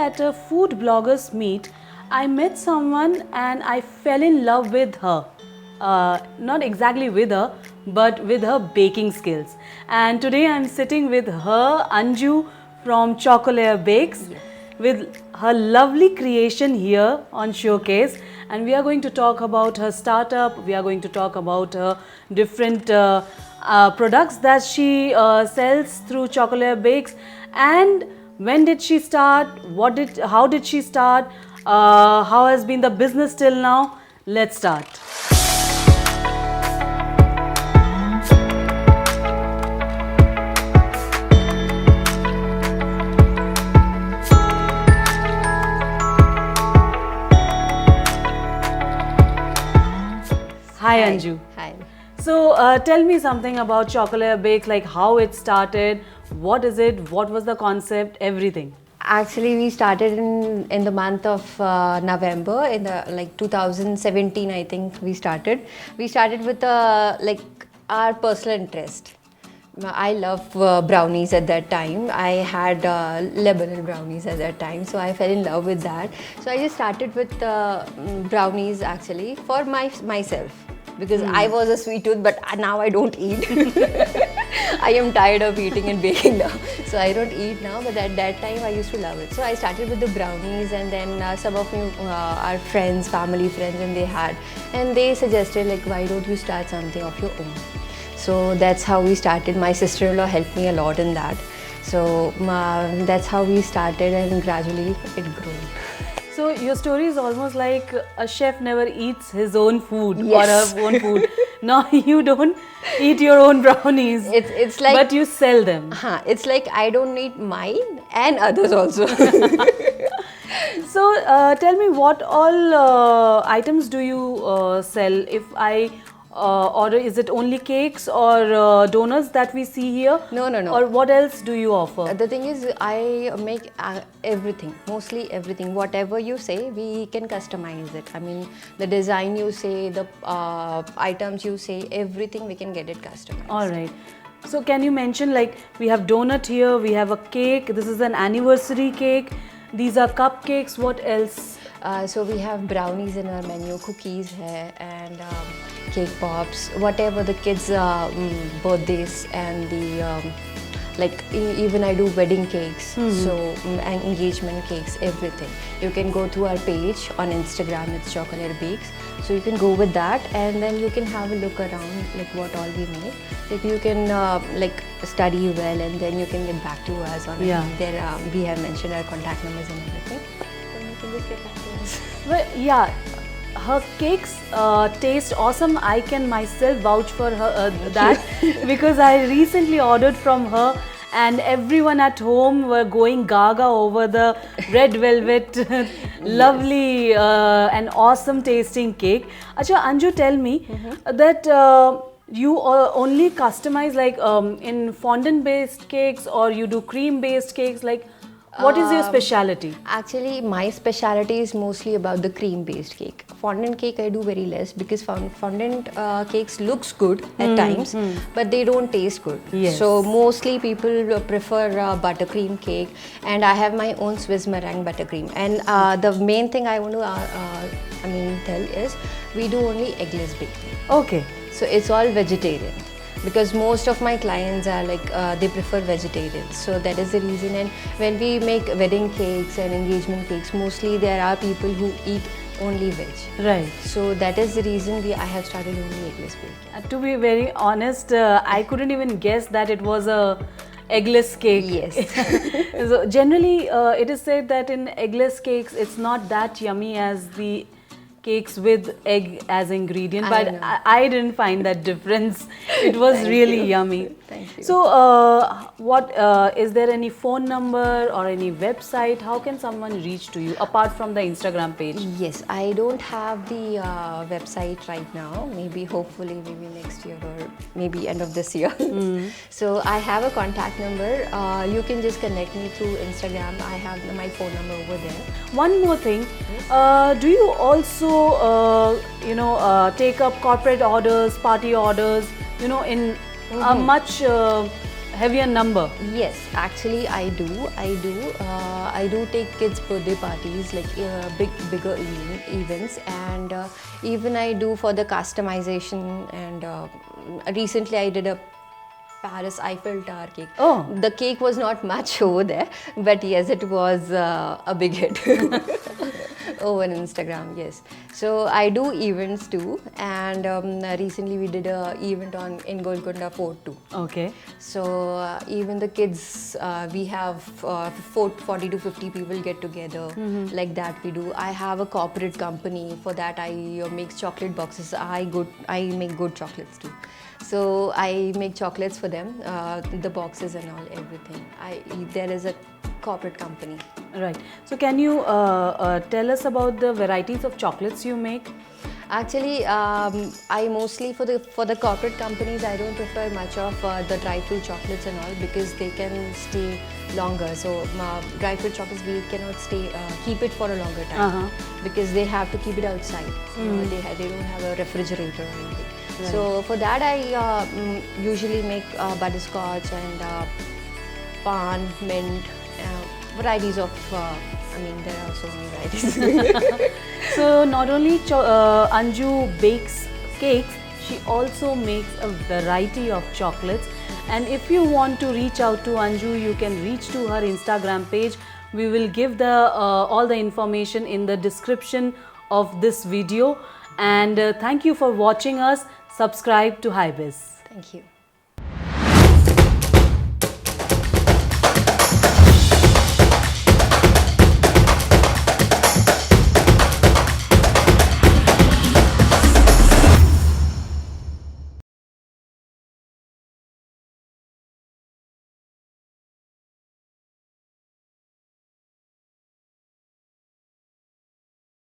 at a food bloggers meet, I met someone and I fell in love with her. Not exactly with her, but with her baking skills. And today I'm sitting with her, Anju from Chocolair-Bakes, with her lovely creation here on Showcase. And we are going to talk about her startup, we are going to talk about her different products that she sells through Chocolair-Bakes, and when did she start, how did she start, how has been the business till now. Let's start. Hi Anju. Hi. So tell me something about Chocolair-Bakes, like how it started, what is it, what was the concept, everything. Actually, we started in the month of November in the 2017. I think we started. We started with our personal interest. I love brownies at that time. I had Lebanon brownies at that time, so I fell in love with that. So I just started with brownies actually for myself. Because I was a sweet tooth, but now I don't eat. I am tired of eating and baking now. So I don't eat now, but at that time I used to love it. So I started with the brownies, and then some of our friends, family friends, and they suggested like, why don't you start something of your own? So that's how we started. My sister-in-law helped me a lot in that. So that's how we started, and gradually it grew. So your story is almost like a chef never eats his own food. Yes. Or her own food. No, you don't eat your own brownies. It's like, but you sell them. It's like I don't eat mine and others also. So tell me, what all items do you sell? If I order, is it only cakes or donuts that we see here? No. Or what else do you offer? The thing is, I make everything, mostly everything. Whatever you say, we can customize it. I mean, the design you say, the items you say, everything we can get it customized. All right. So can you mention, like, we have donut here, we have a cake, this is an anniversary cake, these are cupcakes, what else? So we have brownies in our menu, cookies hai, and cake pops, whatever the kids' birthdays, and the even I do wedding cakes, so and engagement cakes, everything. You can go to our page on Instagram, it's Chocolair-Bakes. So you can go with that, and then you can have a look around like what all we make. Like you can study well, and then you can get back to us on it. There we have mentioned our contact numbers and everything. So you can just get back to us. Well, yeah, her cakes taste awesome. I can myself vouch for her that because I recently ordered from her, and everyone at home were going gaga over the red velvet, lovely and awesome tasting cake. Acha, Anju, tell me that you only customize like in fondant based cakes, or you do cream based cakes, like what is your specialty? Actually, my specialty is mostly about the cream-based cake. Fondant cake I do very less, because fondant cakes looks good at times, but they don't taste good. Yes. So mostly people prefer buttercream cake, and I have my own Swiss meringue buttercream. And the main thing I want to tell is we do only eggless baking. Okay. So it's all vegetarian. Because most of my clients are they prefer vegetarian, so that is the reason. And when we make wedding cakes and engagement cakes, mostly there are people who eat only veg. Right. So that is the reason I have started only eggless baking. To be very honest, I couldn't even guess that it was a eggless cake. Yes. So generally, it is said that in eggless cakes, it's not that yummy as the cakes with egg as ingredient, but I didn't find that difference. It was really yummy. Thank you. So what is there any phone number or any website? How can someone reach to you apart from the Instagram page? Yes, I don't have the website right now. Maybe hopefully maybe next year or maybe end of this year. So I have a contact number. You can just connect me through Instagram. I have my phone number over there. One more thing, do you also take up corporate orders, party orders, in a much heavier number? Yes, actually I do. I do take kids' birthday parties, like bigger events, and even I do for the customization. And recently I did a Paris Eiffel Tower cake. Oh. The cake was not much over there, but yes, it was a big hit over Instagram. Yes, so I do events too, and recently we did a event in Golconda Fort too. Okay. So even the kids, we have 40 to 50 people get together, like that we do. I have a corporate company. For that I make chocolate boxes. I make good chocolates too. So I make chocolates for them, the boxes and all, everything. There is a corporate company. Right. So can you tell us about the varieties of chocolates you make? Actually, I mostly for the corporate companies, I don't prefer much of the dry fruit chocolates and all, because they can stay longer. So dry fruit chocolates we cannot keep it for a longer time, because they have to keep it outside. They don't have a refrigerator or anything. Right. So for that I usually make butterscotch and pan, mint, varieties of. There are so many varieties. So not only Anju bakes cakes, she also makes a variety of chocolates. And if you want to reach out to Anju, you can reach to her Instagram page. We will give all the information in the description of this video. And thank you for watching us. Subscribe to HyBiz. Thank you.